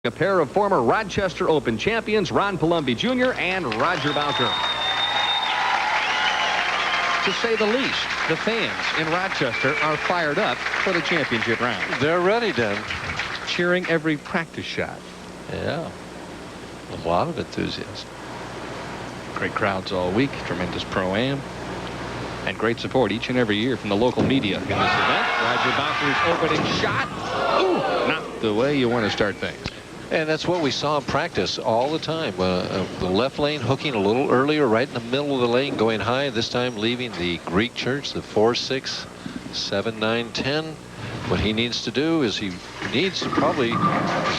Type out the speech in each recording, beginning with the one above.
A pair of former Rochester Open champions, Ron Palombi Jr. and Roger Bowker. To say the least, the fans in Rochester are fired up for the championship round. They're ready, Dan. Cheering every practice shot. Yeah. A lot of enthusiasm. Great crowds all week, tremendous pro-am, and great support each and every year from the local media in this event. Roger Bowker's opening shot. Ooh, not the way you want to start things. And that's what we saw in practice all the time. The left lane hooking a little earlier, right in the middle of the lane, going high. This time leaving the Greek church, the 4, 6, 7, 9, 10. What he needs to do is he's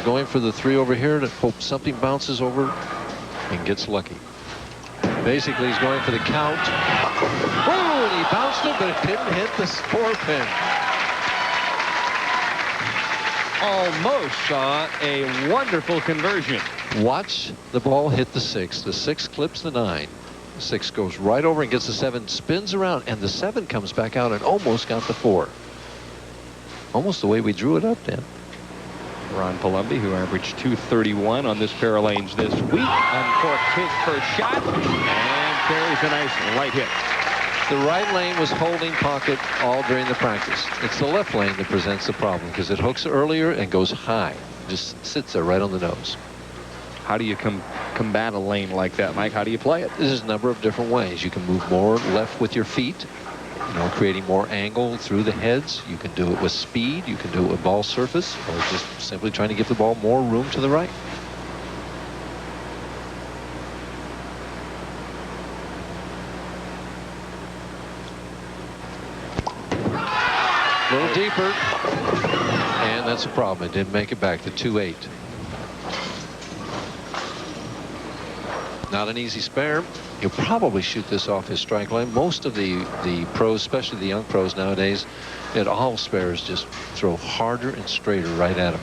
going for the 3 over here to hope something bounces over and gets lucky. Basically, he's going for the count. Oh, and he bounced it, but it didn't hit the 4 pin. Almost saw a wonderful conversion. Watch the ball hit the 6. The 6 clips the 9. The 6 goes right over and gets the 7, spins around, and the 7 comes back out and almost got the 4. Almost the way we drew it up, Dan. Ron Palombi, who averaged .231 on this pair of lanes this week, uncorks his first shot and carries a nice light hit. The right lane was holding pocket all during the practice. It's the left lane that presents the problem because it hooks earlier and goes high. Just sits there right on the nose. How do you combat a lane like that, Mike? How do you play it? There's a number of different ways. You can move more left with your feet, creating more angle through the heads. You can do it with speed. You can do it with ball surface, or just simply trying to give the ball more room to the right. A little deeper, and that's a problem. It didn't make it back to 2-8. Not an easy spare. He'll probably shoot this off his strike line. Most of the pros, especially the young pros nowadays, at all spares just throw harder and straighter right at him.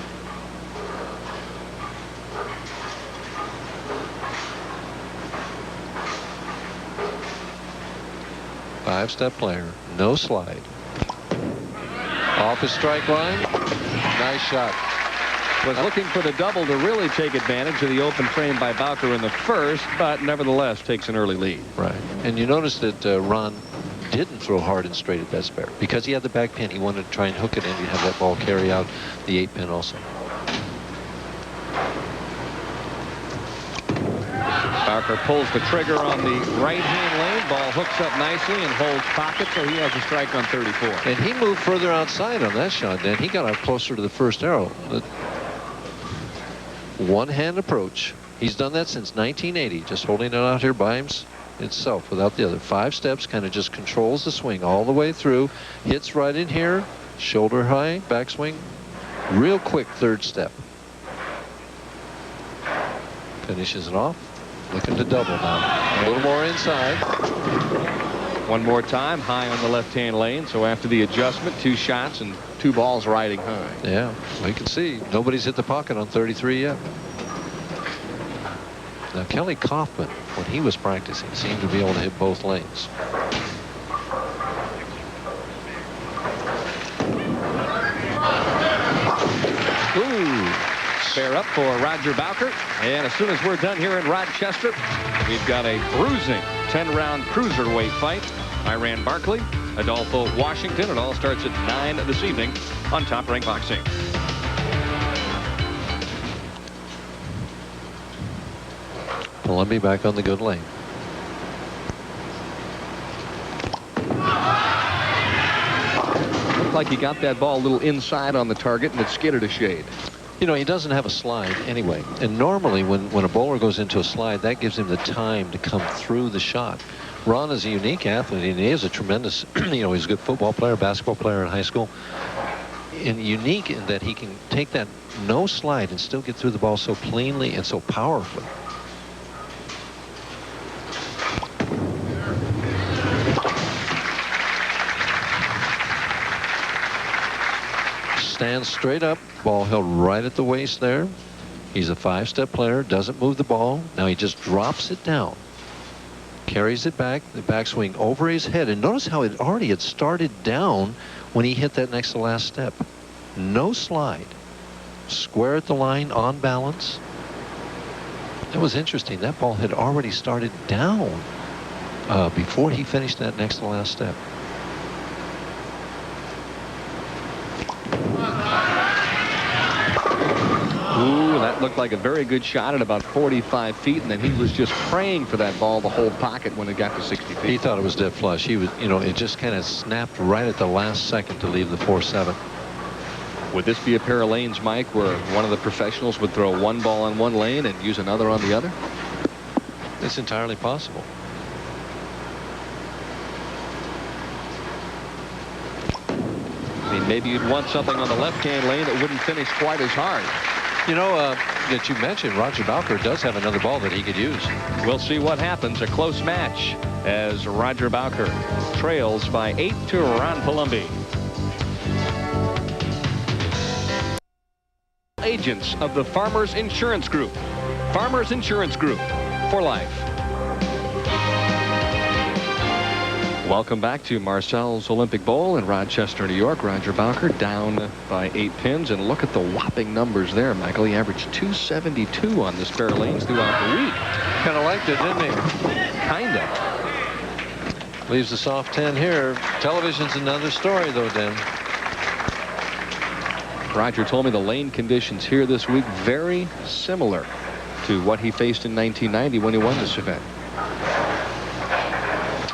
Five-step player, no slide. Off his strike line. Nice shot. Was looking for the double to really take advantage of the open frame by Bowker in the first, but nevertheless takes an early lead. Right. And you notice that Ron didn't throw hard and straight at that spare. Because he had the back pin, he wanted to try and hook it in. He'd have that ball carry out the 8 pin also. Bowker pulls the trigger on the right-hand lane. Ball hooks up nicely and holds pocket, so he has a strike on 34. And he moved further outside on that shot, then. He got out closer to the first arrow. The one-hand approach. He's done that since 1980, just holding it out here by himself without the other. 5 steps, kind of just controls the swing all the way through. Hits right in here, shoulder high, backswing. Real quick 3rd step. Finishes it off. Looking to double now. A little more inside. One more time, high on the left-hand lane. So after the adjustment, 2 shots and 2 balls riding high. Yeah, we can see nobody's hit the pocket on 33 yet. Now Kelly Kaufman, when he was practicing, seemed to be able to hit both lanes. Ooh. Spare up for Roger Bowker. And as soon as we're done here in Rochester, we've got a bruising 10-round cruiserweight fight. Iran Barkley, Adolfo Washington. It all starts at 9 this evening on Top Rank Boxing. Palombi back on the good lane. Looked like he got that ball a little inside on the target and it skidded a shade. You know, he doesn't have a slide anyway. And normally when a bowler goes into a slide, that gives him the time to come through the shot. Ron is a unique athlete, and he is a tremendous, he's a good football player, basketball player in high school. And unique in that he can take that no slide and still get through the ball so cleanly and so powerfully. Stands straight up, ball held right at the waist there. He's a 5-step player, doesn't move the ball. Now he just drops it down. Carries it back, the backswing over his head. And notice how it already had started down when he hit that next to last step. No slide. square at the line on balance. It was interesting. That ball had already started down before he finished that next to last step. Ooh, that looked like a very good shot at about 45 feet, and then he was just praying for that ball to hold pocket when it got to 60 feet. He thought it was dead flush. He was, you know, it just kind of snapped right at the last second to leave the 4-7. Would this be a pair of lanes, Mike, where one of the professionals would throw one ball on one lane and use another on the other? It's entirely possible. I mean, maybe you'd want something on the left-hand lane that wouldn't finish quite as hard. You know, that you mentioned, Roger Bowker does have another ball that he could use. We'll see what happens. A close match as Roger Bowker trails by 8 to Ron Palombi. Agents of the Farmers Insurance Group. Farmers Insurance Group for life. Welcome back to Marcel's Olympic Bowl in Rochester, New York. Roger Bowker down by 8 pins, and look at the whopping numbers there, Michael. He averaged 272 on this pair of lanes throughout the week. Kind of liked it, didn't he? Kinda. Leaves the soft 10 here. Television's another story, though, Dan. Roger told me the lane conditions here this week very similar to what he faced in 1990 when he won this event.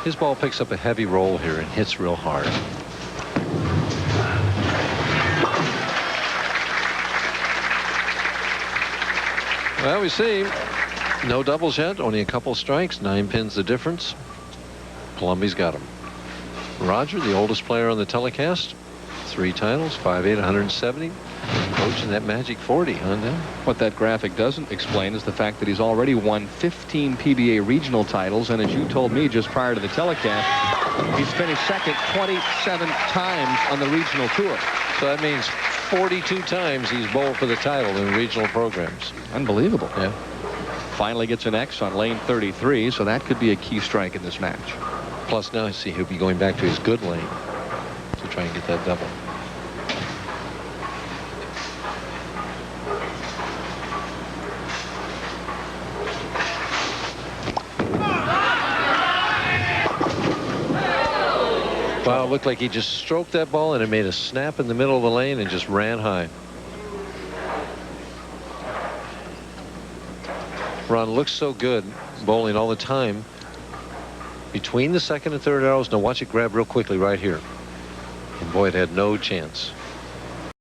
His ball picks up a heavy roll here and hits real hard. Well, we see no doubles yet, only a couple strikes, 9 pins the difference. Palombi's got him. Roger, the oldest player on the telecast, 3 titles, 5'8", 170. Coaching that magic 40, huh, Dan? What that graphic doesn't explain is the fact that he's already won 15 PBA regional titles, and as you told me just prior to the telecast, he's finished second 27 times on the regional tour. So that means 42 times he's bowled for the title in regional programs. Unbelievable. Yeah. Finally gets an X on lane 33, so that could be a key strike in this match. Plus now, see, he'll be going back to his good lane to try and get that double. Wow, it looked like he just stroked that ball and it made a snap in the middle of the lane and just ran high. Ron looks so good bowling all the time. Between the second and third arrows, now watch it grab real quickly right here. And boy, it had no chance.